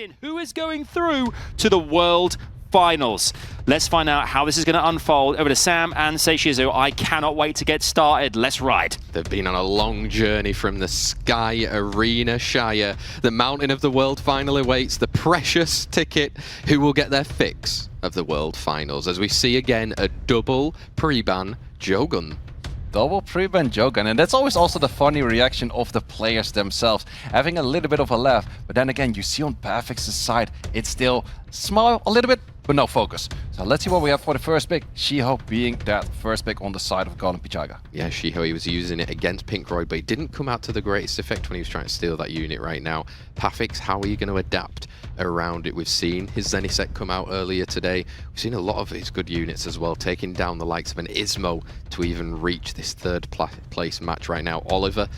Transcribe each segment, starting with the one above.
determine who is going through to the World Finals. Let's find out how this is going to unfold. Over to Sam and Seishizu. I cannot wait to get started. Let's ride. They've been on a long journey from the Sky Arena Shire. The mountain of the World Final awaits the precious ticket. Who will get their fix of the World Finals? As we see again a double pre-ban Jogun. Double pre-ban Jogun, and that's always also the funny reaction of the players themselves, having a little bit of a laugh. But then again, you see on P4FFIX's side, it's still small a little bit, but no focus. So let's see what we have for the first pick. Shiho being that first pick on the side of GOLEMPICHAGA. Yeah, Shiho, he was using it against Pinkroyd, but he didn't come out to the greatest effect when he was trying to steal that unit right now. P4FFIX, how are you going to adapt around it? We've seen his Zenitech come out earlier today. We've seen a lot of his good units as well, taking down the likes of an Ismo to even reach this third place match right now. Oliver,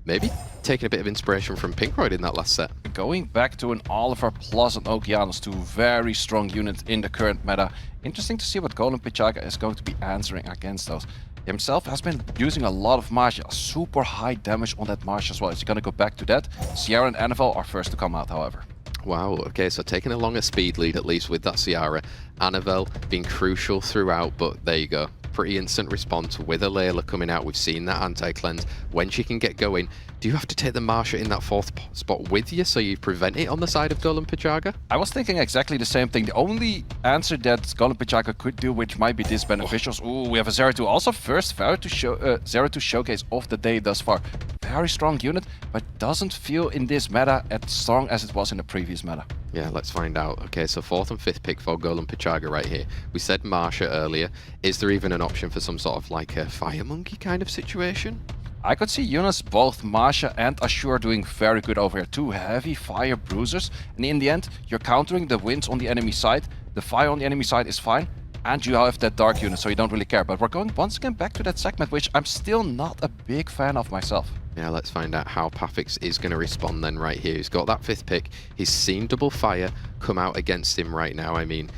maybe taking a bit of inspiration from Pinkroyd in that last set. Going back to an Oliver plus an Okeanos, two very strong units in the current meta. Interesting to see what GOLEMPICHAGA is going to be answering against those. Himself has been using a lot of Marshal, super high damage on that Marshal as well. Is he going to go back to that? Sierra and Annabelle are first to come out, however. Wow, okay, so taking a longer speed lead at least with that Ciara. Annabelle being crucial throughout, but there you go. Pretty instant response with a Layla coming out. We've seen that anti-cleanse. When she can get going, do you have to take the Marsha in that fourth spot with you so you prevent it on the side of GOLEMPICHAGA? I was thinking exactly the same thing. The only answer that GOLEMPICHAGA could do, which might be disbeneficial. Ooh, we have a Zeratul. Also first Zeratul showcase of the day thus far. Very strong unit, but doesn't feel in this meta as strong as it was in the previous meta. Yeah, let's find out. Okay, so fourth and fifth pick for GOLEMPICHAGA right here. We said Marsha earlier. Is there even an option for some sort of like a Fire Monkey kind of situation? I could see units, both Marsha and Ashur, doing very good over here. Two heavy fire bruisers, and in the end, you're countering the winds on the enemy side. The fire on the enemy side is fine, and you have that dark unit, so you don't really care. But we're going once again back to that segment, which I'm still not a big fan of myself. Yeah, let's find out how P4FFIX is going to respond then right here. He's got that fifth pick. He's seen double fire come out against him right now. I mean,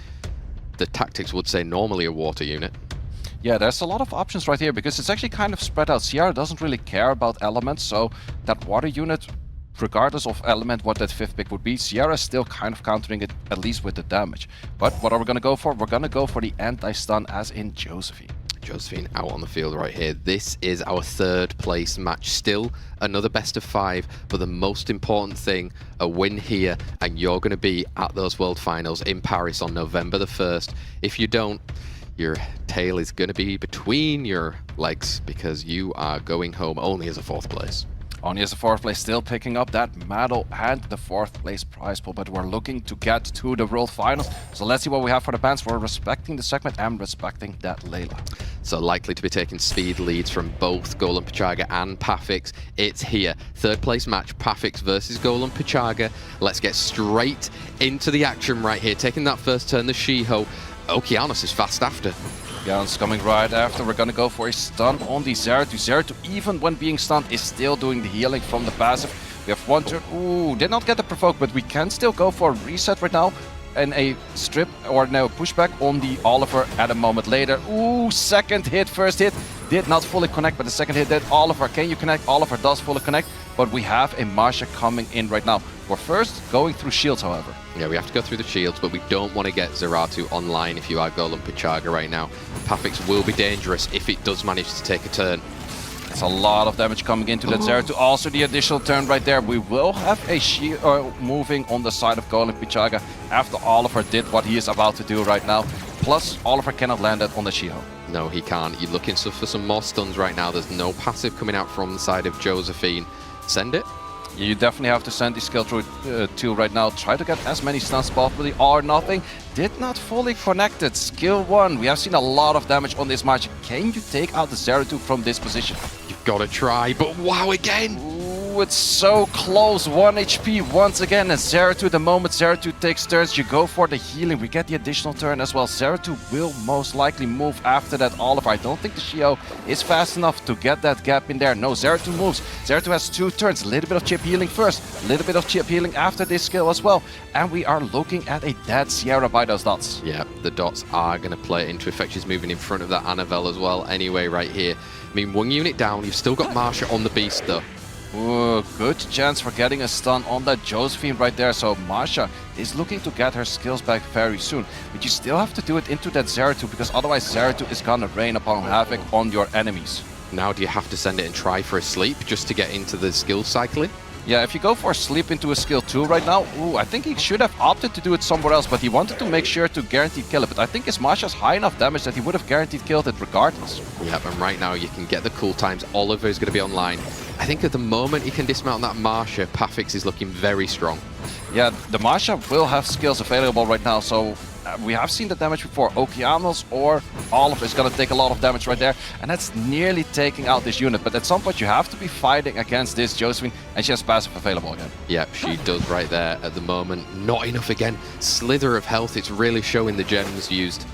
the tactics would say normally a water unit. Yeah, there's a lot of options right here because it's actually kind of spread out. Sierra doesn't really care about elements, so that water unit, regardless of element, what that fifth pick would be, Sierra is still kind of countering it, at least with the damage. But what are we going to go for? We're going to go for the anti-stun as in Josephine. Josephine out on the field right here. This is our third place match. Still another best of 5, but the most important thing, a win here, and you're going to be at those World Finals in Paris on November the 1st. If you don't, your tail is going to be between your legs because you are going home only as a 4th place. Only as a 4th place, still picking up that medal and the 4th place prize pool, but we're looking to get to the World Finals. So let's see what we have for the bans. We're respecting the segment and respecting that Layla. So likely to be taking speed leads from both GOLEMPICHAGA and P4FFIX. It's here. 3rd place match, P4FFIX versus GOLEMPICHAGA. Let's get straight into the action right here. Taking that first turn, the Shiho. Okeanos is fast after. Okeanos coming right after. We're gonna go for a stun on the Zeratul. Zeratul, even when being stunned, is still doing the healing from the passive. We have one turn. Ooh, did not get the provoke, but we can still go for a reset right now. And a strip or no pushback on the Oliver at a moment later. Ooh, second hit, first hit. Did not fully connect, but the second hit did. Oliver, can you connect? Oliver does fully connect, but we have a Marsha coming in right now. We're first going through shields, however. Yeah, we have to go through the shields, but we don't want to get Zeratul online if you are GOLEMPICHAGA right now. P4FFIX will be dangerous if it does manage to take a turn. It's a lot of damage coming into that Zeratul. Also the additional turn right there. We will have a shield moving on the side of GOLEMPICHAGA after Oliver did what he is about to do right now. Plus, Oliver cannot land it on the Shiho. No, he can't. You're looking for some more stuns right now. There's no passive coming out from the side of Josephine. Send it. You definitely have to send the skill through 2 right now. Try to get as many stuns possibly or nothing. Did not fully connect it. Skill 1. We have seen a lot of damage on this match. Can you take out the Zeratul from this position? You've got to try, but wow again. Ooh, it's so close. 1 HP once again. And Zeratul, the moment Zeratul takes turns, you go for the healing. We get the additional turn as well. Zeratul will most likely move after that Oliver. I don't think the Shio is fast enough to get that gap in there. No, Zeratul moves. Zeratul has 2 turns. A little bit of chip healing first. A little bit of chip healing after this skill as well. And we are looking at a dead Sierra by those dots. Yeah, the dots are going to play into effect. She's moving in front of that Annabelle as well anyway right here. I mean, 1 unit down. You've still got Marsha on the beast though. Ooh, good chance for getting a stun on that Josephine right there. So Masha is looking to get her skills back very soon. But you still have to do it into that Zeratul, because otherwise Zeratul is gonna rain upon havoc on your enemies. Now do you have to send it and try for a sleep just to get into the skill cycling? Yeah, if you go for a sleep into a skill 2 right now, ooh, I think he should have opted to do it somewhere else, but he wanted to make sure to guaranteed kill it. But I think his Masha's high enough damage that he would have guaranteed killed it regardless. Yep, and right now you can get the cool times. Oliver is going to be online. I think at the moment he can dismount that Masha, P4FFIX is looking very strong. Yeah, the Masha will have skills available right now, so we have seen the damage before. Okeanos or Oliver is going to take a lot of damage right there, and that's nearly taking out this unit. But at some point you have to be fighting against this Josephine, and she has passive available again. Yep, she does right there at the moment. Not enough again. Slither of health, it's really showing the gems used.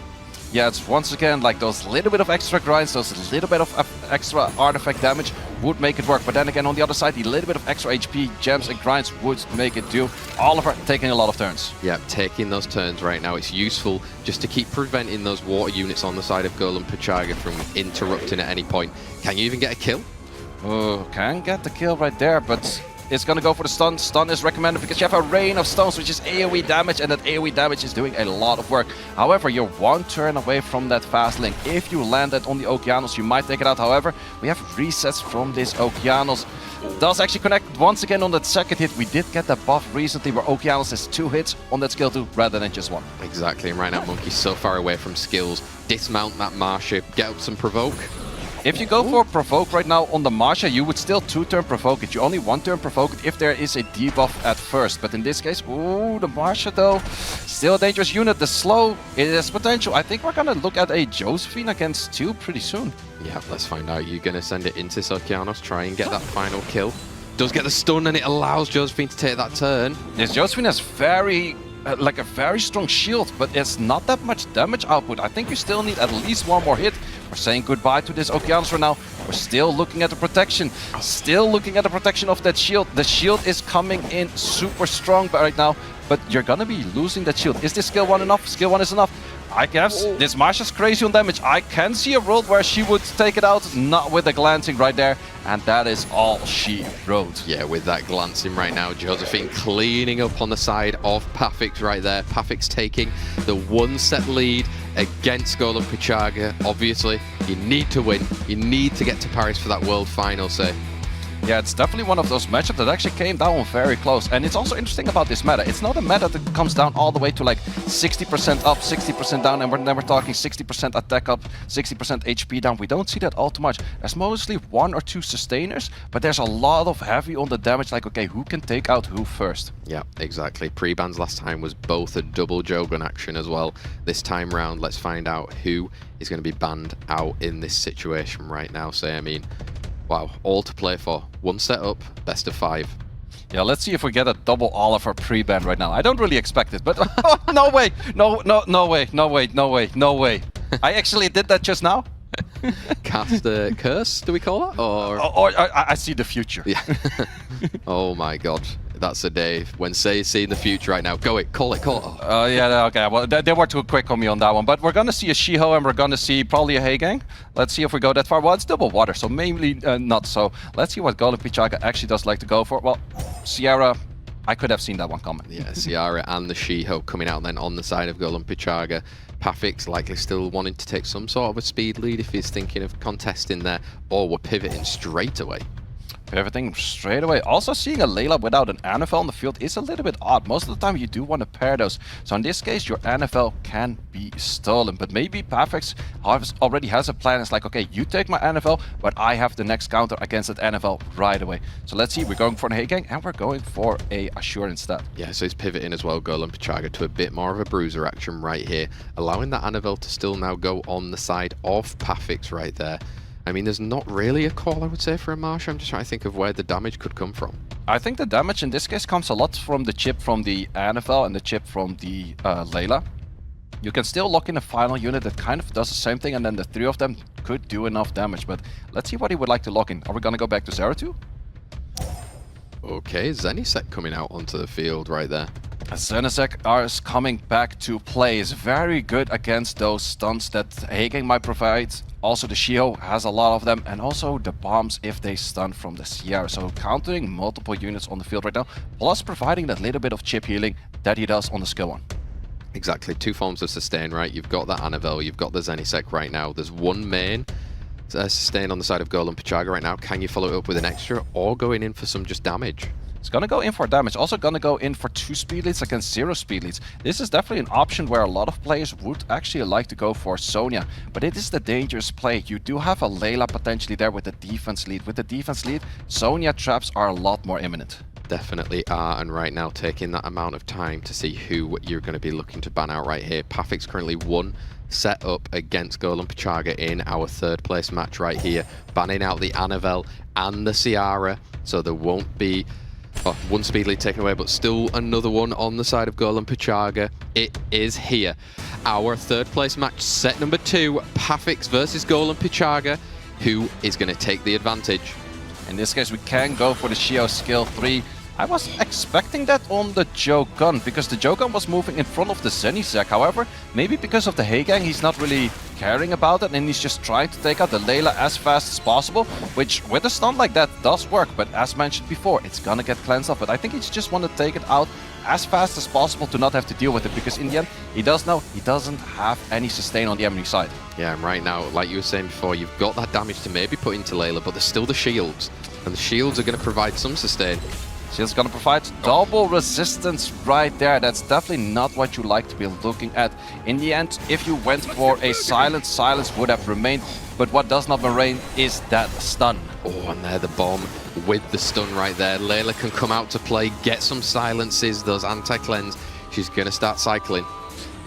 Yeah, it's once again like those little bit of extra grinds, those little bit of extra artifact damage would make it work. But then again, on the other side, the little bit of extra HP, gems and grinds would make it do. Oliver taking a lot of turns. Yeah, taking those turns right now. It's useful just to keep preventing those water units on the side of GOLEMPICHAGA from interrupting at any point. Can you even get a kill? Oh, can get the kill right there, but it's gonna go for the stun. Stun is recommended because you have a rain of stones, which is AoE damage, and that AoE damage is doing a lot of work. However, you're one turn away from that fast link. If you land that on the Okeanos, you might take it out. However, we have resets from this Okeanos. Does actually connect once again on that second hit. We did get that buff recently where Okeanos has 2 hits on that skill 2 rather than just 1. Exactly, and right now Monkey's so far away from skills. Dismount that Masha, get up some provoke. If you go for provoke right now on the Masha, you would still 2-turn provoke it. You only 1-turn provoke it if there is a debuff at first. But in this case, ooh, the Masha though, still a dangerous unit. The slow, it has potential. I think we're gonna look at a Josephine against 2 pretty soon. Yeah, let's find out. You're gonna send it into Okeanos, try and get that final kill. Does get the stun, and it allows Josephine to take that turn. This Josephine has like a very strong shield, but it's not that much damage output. I think you still need at least 1 more hit. We're saying goodbye to this Okeanos right now. We're still looking at the protection. Still looking at the protection of that shield. The shield is coming in super strong right now, but you're gonna be losing that shield. Is this skill 1 enough? Skill 1 is enough. I guess this Masha's crazy on damage. I can see a world where she would take it out, not with the glancing right there, and that is all she wrote. Yeah, with that glancing right now, Josephine cleaning up on the side of P4FFIX right there. P4FFIX taking the 1-set lead against GOLEMPICHAGA. Obviously, you need to win. You need to get to Paris for that world final, say. Yeah, it's definitely one of those matchups that actually came down very close. And it's also interesting about this meta. It's not a meta that comes down all the way to like 60% up, 60% down, and we're talking 60% attack up, 60% HP down. We don't see that all too much. There's mostly 1 or 2 sustainers, but there's a lot of heavy on the damage, like, okay, who can take out who first? Yeah, exactly. Pre-bans last time was both a double Jogun action as well. This time round, let's find out who is going to be banned out in this situation right now. So, I mean, wow, all to play for. 1 set up, best of 5. Yeah, let's see if we get a double Oliver pre-ban right now. I don't really expect it, but no way, no way. I actually did that just now. Cast a curse, do we call that? Or I see the future. Yeah. Oh my god. That's a day when Say's seeing the future right now. Go it, call it. Yeah, okay. Well, they were too quick on me on that one. But we're going to see a Shiho and we're going to see probably a Heigang. Let's see if we go that far. Well, it's double water, so maybe not so. Let's see what GOLEMPICHAGA actually does like to go for. Well, Sierra, I could have seen that one coming. Yeah, Sierra and the Shiho coming out then on the side of GOLEMPICHAGA. P4FFIX likely still wanting to take some sort of a speed lead if he's thinking of contesting there, or we're pivoting straight away. Pivoting straight away. Also seeing a Layla without an NFL on the field is a little bit odd. Most of the time you do want to pair those. So in this case, your NFL can be stolen. But maybe P4FFIX already has a plan. It's like, okay, you take my NFL, but I have the next counter against that NFL right away. So let's see, we're going for an Heigang and we're going for a Assure instead. Yeah, so he's pivoting as well, GOLEMPICHAGA, to a bit more of a bruiser action right here, allowing that NFL to still now go on the side of P4FFIX right there. I mean, there's not really a call, I would say, for a Masha. I'm just trying to think of where the damage could come from. I think the damage in this case comes a lot from the chip from the NFL and the chip from the Layla. You can still lock in a final unit that kind of does the same thing, and then the 3 of them could do enough damage. But let's see what he would like to lock in. Are we going to go back to Zeratul? Okay, Zenisek coming out onto the field right there. Zenisek is coming back to play. Is very good against those stunts that Hagang might provide. Also, the Shio has a lot of them, and also the bombs if they stun from the Sierra. So countering multiple units on the field right now, plus providing that little bit of chip healing that he does on the skill 1. Exactly, 2 forms of sustain, right? You've got that Annabelle, you've got the Zenisek right now. There's 1 main sustain on the side of GOLEMPICHAGA right now. Can you follow it up with an extra, or going in for some just damage? It's gonna go in for damage, also gonna go in for 2 speed leads against 0 speed leads. This is definitely an option where a lot of players would actually like to go for Sonya, but it is the dangerous play. You do have a Layla potentially there with the defense lead. With the defense lead, Sonya traps are a lot more imminent. Definitely are, and right now taking that amount of time to see who you're going to be looking to ban out right here. P4FFIX currently 1 set up against GOLEMPICHAGA in our 3rd place match right here, banning out the Annabelle and the Ciara, so there won't be 1 speed lead taken away, but still another one on the side of GOLEMPICHAGA. It is here. Our 3rd place match, set number 2, P4FFIX versus GOLEMPICHAGA. Who is going to take the advantage? In this case, we can go for the Shio skill 3. I was expecting that on the Jogun, because the Jogun was moving in front of the Zenisek. However, maybe because of the Hagang, he's not really caring about it, and he's just trying to take out the Layla as fast as possible, which with a stun like that does work, but as mentioned before, it's gonna get cleansed up. But I think he just want to take it out as fast as possible to not have to deal with it, because in the end, he does know he doesn't have any sustain on the enemy side. Yeah, and right now, like you were saying before, you've got that damage to maybe put into Layla, but there's still the shields, and the shields are going to provide some sustain. Shield's gonna provide double resistance right there. That's definitely not what you like to be looking at. In the end, if you went for a silence would have remained, but what does not remain is that stun. Oh, and there the bomb with the stun right there. Layla can come out to play, get some silences, those anti-cleanse. She's gonna start cycling.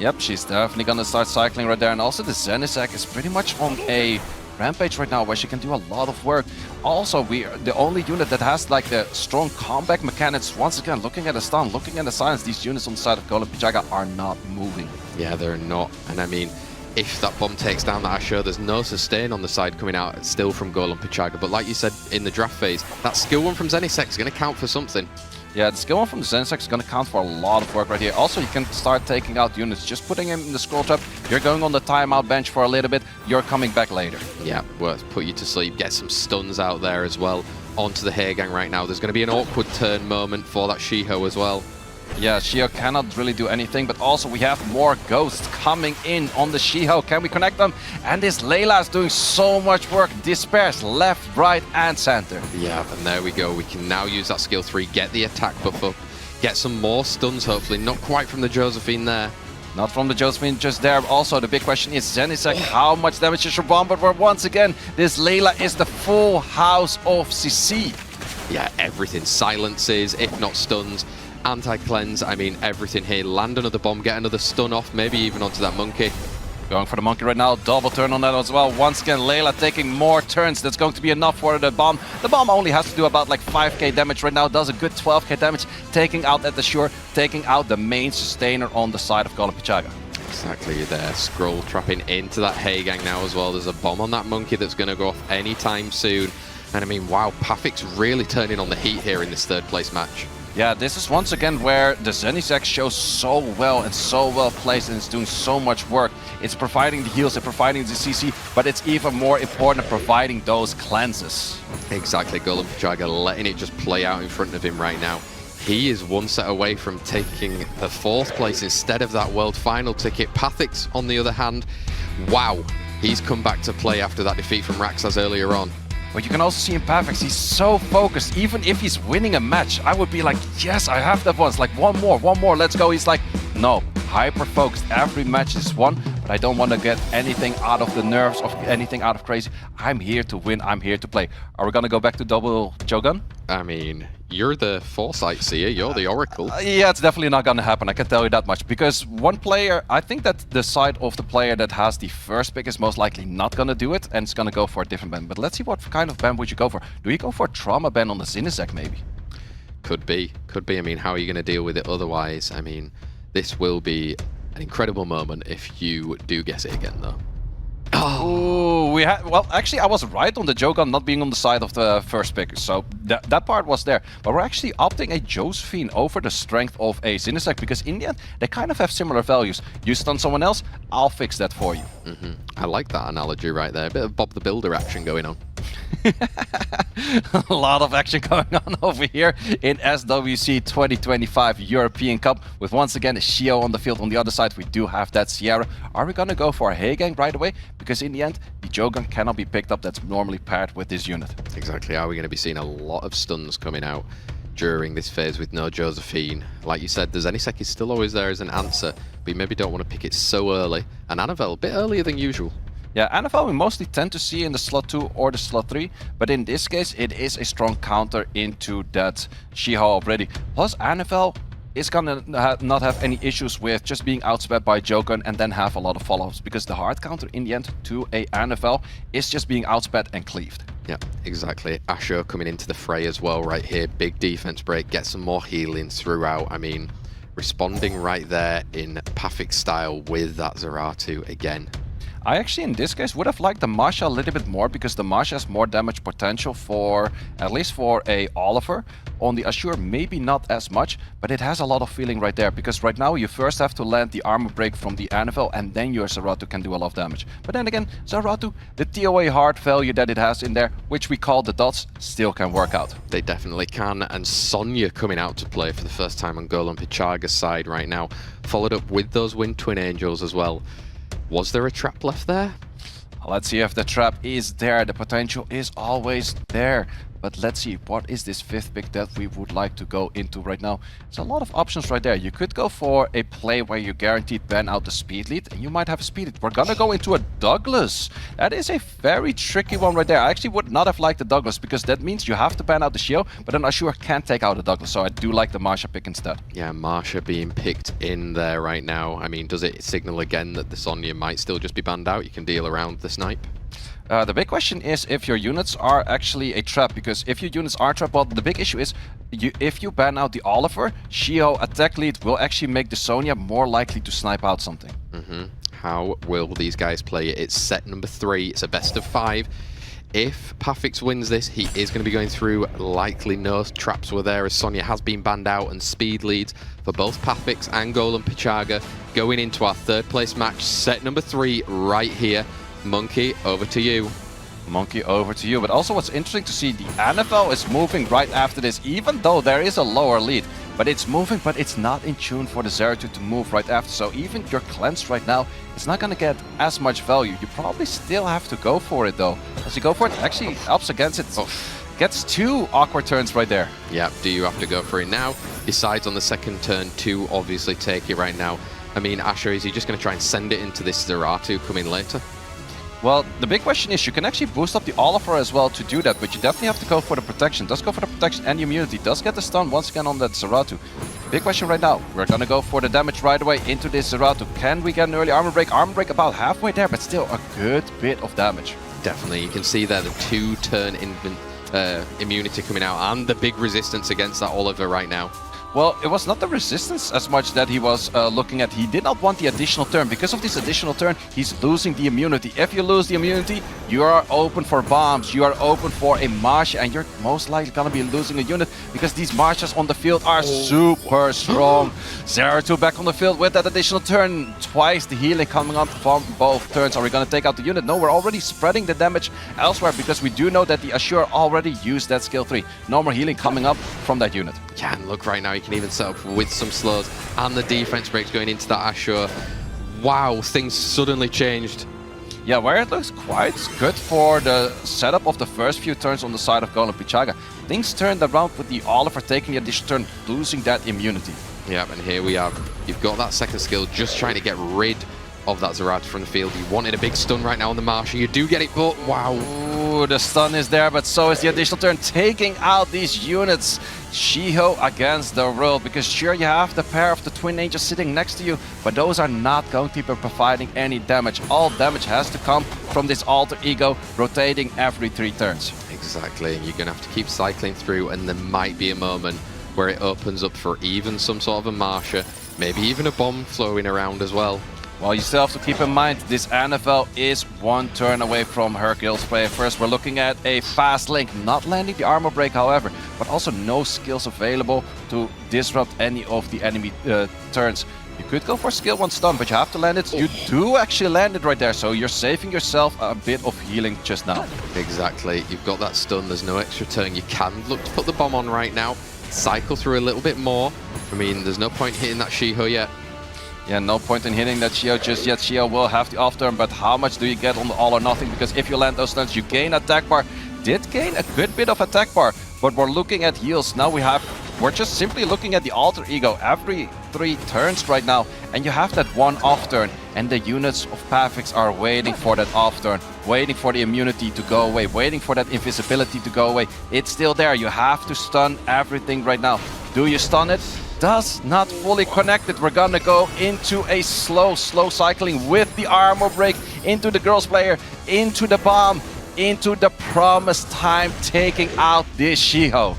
Yep, she's definitely gonna start cycling right there. And also the Zenisek is pretty much on a rampage right now where she can do a lot of work. Also, we are the only unit that has like the strong comeback mechanics. Once again, looking at the stun, looking at the silence, these units on the side of GOLEMPICHAGA are not moving. Yeah, they're not. And I mean, if that bomb takes down that Asher, there's no sustain on the side coming out still from GOLEMPICHAGA. But like you said in the draft phase, that skill 1 from Zenisek is going to count for something. Yeah, the skill 1 from the Zenisek is going to count for a lot of work right here. Also, you can start taking out units, just putting him in the scroll trap. You're going on the timeout bench for a little bit. You're coming back later. Yeah, worth put you to sleep. Get some stuns out there as well onto the Hagang right now. There's going to be an awkward turn moment for that Shiho as well. Yeah, Shio cannot really do anything, but also we have more ghosts coming in on the Shiho. Can we connect them? And this Layla is doing so much work. Disperse left, right, and center. Yeah, and there we go. We can now use that skill 3, get the attack buff up, get some more stuns, hopefully. Not quite from the Josephine there. Not from the Josephine just there. Also, the big question is Zenisek, how much damage is your bomb? But once again, this Layla is the full house of CC. Yeah, everything. Silences, if not stuns. Anti-cleanse, I mean everything here. Land another bomb, get another stun off, maybe even onto that monkey. Going for the monkey right now, double turn on that as well. Once again, Layla taking more turns. That's going to be enough for the bomb. The bomb only has to do about like 5k damage right now, does a good 12k damage, taking out at the Shure, taking out the main sustainer on the side of GOLEMPICHAGA. Exactly there, scroll trapping into that Hagang now as well. There's a bomb on that monkey that's going to go off anytime soon. And I mean, wow, P4FFIX really turning on the heat here in this 3rd place match. Yeah, this is once again where the Zenisek shows so well and so well placed, and it's doing so much work. It's providing the heals, it's providing the CC, but it's even more important at providing those cleanses. Exactly, GOLEMPICHAGA letting it just play out in front of him right now. He is 1 set away from taking the 4th place instead of that World Final ticket. P4FFIX, on the other hand, wow, he's come back to play after that defeat from Raxaz earlier on. But you can also see in P4FFIX, he's so focused. Even if he's winning a match, I would be like, yes, I have that once. Like, one more, let's go. He's like, no, hyper-focused. Every match is won, but I don't want to get anything out of the nerves, of anything out of crazy. I'm here to win, I'm here to play. Are we going to go back to double Jogun? I mean, you're the foresight seer, you're the oracle. Yeah, it's definitely not going to happen, I can tell you that much. Because one player, I think that the side of the player that has the first pick is most likely not going to do it, and it's going to go for a different ban. But let's see what kind of ban would you go for. Do you go for a trauma ban on the Zenisek maybe? Could be. I mean, how are you going to deal with it otherwise? I mean, this will be an incredible moment if you do guess it again, though. Oh, we had. Well, actually, I was right on the Jogan not being on the side of the first pick, so that part was there. But we're actually opting a Josephine over the strength of a Zinnisek because in the end, they kind of have similar values. You stun someone else, I'll fix that for you. I like that analogy right there. A bit of Bob the Builder action going on. A lot of action going on over here in SWC2025 European Cup with once again a Shio on the field. On the other side, we do have that Sierra. Are we going to go for a Heigang right away? Because in the end, the Jogan cannot be picked up. That's normally paired with this unit. Exactly. Are we going to be seeing a lot of stuns coming out during this phase with no Josephine? Like you said, the Zinnisek is still always there as an answer, but you maybe don't want to pick it so early. And Annabelle, a bit earlier than usual. Yeah, Annabelle we mostly tend to see in the slot 2 or the slot 3, but in this case it is a strong counter into that Shiho already. Plus Annabelle is gonna not have any issues with just being outsped by Jogan and then have a lot of follow-ups, because the hard counter in the end to a Annabelle is just being outsped and cleaved. Yeah, exactly. Asho coming into the fray as well right here. Big defense break, get some more healing throughout. I mean, responding right there in P4FFIX style with that Zeratu again. I actually, in this case, would have liked the Masha a little bit more because the Masha has more damage potential for, at least for a Oliver. On the Azure, maybe not as much, but it has a lot of feeling right there because right now you first have to land the armor break from the Annabelle and then your Zeratu can do a lot of damage. But then again, Zeratu, the TOA hard value that it has in there, which we call the dots, still can work out. They definitely can, and Sonya coming out to play for the first time on GOLEMPICHAGA's side right now, followed up with those Wind Twin Angels as well. Was there a trap left there? Let's see if the trap is there. The potential is always there. But let's see, what is this fifth pick that we would like to go into right now? There's a lot of options right there. You could go for a play where you guaranteed ban out the speed lead, and you might have a speed lead. We're gonna go into a Douglas. That is a very tricky one right there. I actually would not have liked the Douglas, because that means you have to ban out the Shio, but then Ashura can't take out the Douglas, so I do like the Marsha pick instead. Yeah, Marsha being picked in there right now. I mean, does it signal again that the Sonya might still just be banned out? You can deal around the snipe? The big question is if your units are actually a trap, because if your units are trap, well, the big issue is if you ban out the Oliver, Shio attack lead will actually make the Sonya more likely to snipe out something. How will these guys play it? It's set number 3. It's a best of 5. If P4FFIX wins this, he is going to be going through. Likely no traps were there, as Sonya has been banned out, and speed leads for both P4FFIX and GOLEMPICHAGA going into our third place match. Set number 3 right here. Monkey, over to you. Monkey, over to you. But also what's interesting to see, the NFL is moving right after this, even though there is a lower lead. But it's moving, but it's not in tune for the Zeratul to move right after. So even your cleanse right now is not going to get as much value. You probably still have to go for it, though. As you go for it, actually helps against it. Oh, gets 2 awkward turns right there. Yeah, do you have to go for it now? Decides on the second turn to obviously take it right now. I mean, Asher, is he just going to try and send it into this Zeratu coming later? Well, the big question is, you can actually boost up the Oliver as well to do that, but you definitely have to go for the protection. Does go for the protection and the immunity. Does get the stun once again on that Zeratu. Big question right now. We're gonna go for the damage right away into this Zeratu. Can we get an early armor break? Armor break about halfway there, but still a good bit of damage. Definitely. You can see there the 2-turn immunity coming out and the big resistance against that Oliver right now. Well, it was not the resistance as much that he was looking at. He did not want the additional turn. Because of this additional turn, he's losing the immunity. If you lose the immunity, you are open for bombs. You are open for a Marsha, and you're most likely going to be losing a unit because these Marshas on the field are super strong. Zeratul back on the field with that additional turn. Twice the healing coming up from both turns. Are we going to take out the unit? No, we're already spreading the damage elsewhere because we do know that the Ashura already used that skill 3. No more healing coming up from that unit. Yeah, and look right now, you can even set up with some slows and the defense breaks going into that Ashura. Wow, things suddenly changed. Yeah, where it looks quite good for the setup of the first few turns on the side of GOLEMPICHAGA. Things turned around with the Oliver taking the additional turn, losing that immunity. Yeah, and here we are. You've got that second skill, just trying to get rid of that Zeratu from the field. You wanted a big stun right now on the Marsha. You do get it, but wow. Ooh, the stun is there, but so is the additional turn, taking out these units. Shiho against the world, because sure, you have the pair of the Twin Angels sitting next to you, but those are not going to be providing any damage. All damage has to come from this alter ego rotating every 3 turns. Exactly, and you're going to have to keep cycling through, and there might be a moment where it opens up for even some sort of a Marsha, maybe even a bomb flowing around as well. Well, you still have to keep in mind, this NFL is one turn away from her kills play. First, we're looking at a fast link, not landing the armor break, however, but also no skills available to disrupt any of the enemy turns. You could go for skill 1 stun, but you have to land it. You do actually land it right there, so you're saving yourself a bit of healing just now. Exactly. You've got that stun. There's no extra turn. You can look to put the bomb on right now. Cycle through a little bit more. I mean, there's no point hitting that Shiho yet. Yeah, no point in hitting that Shio just yet. Shio will have the off turn, but how much do you get on the all or nothing? Because if you land those stuns, you gain attack bar. Did gain a good bit of attack bar, but we're looking at heals. Now we're just simply looking at the alter ego every 3 turns right now, and you have that 1 off turn, and the units of P4FFIX are waiting for that off turn, waiting for the immunity to go away, waiting for that invisibility to go away. It's still there. You have to stun everything right now. Do you stun it? Does not fully connect it. We're gonna go into a slow cycling with the armor break into the girls player, into the bomb, into the promised time, taking out this Shiho.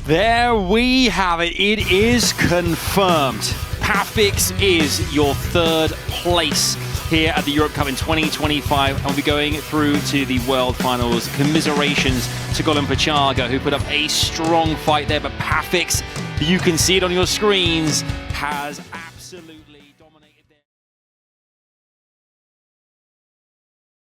There we have it. It is confirmed. P4FFIX is your 3rd place here at the Europe Cup in 2025, and we'll be going through to the World Finals. Commiserations to GOLEMPICHAGA, who put up a strong fight there, but P4FFIX, you can see it on your screens, has absolutely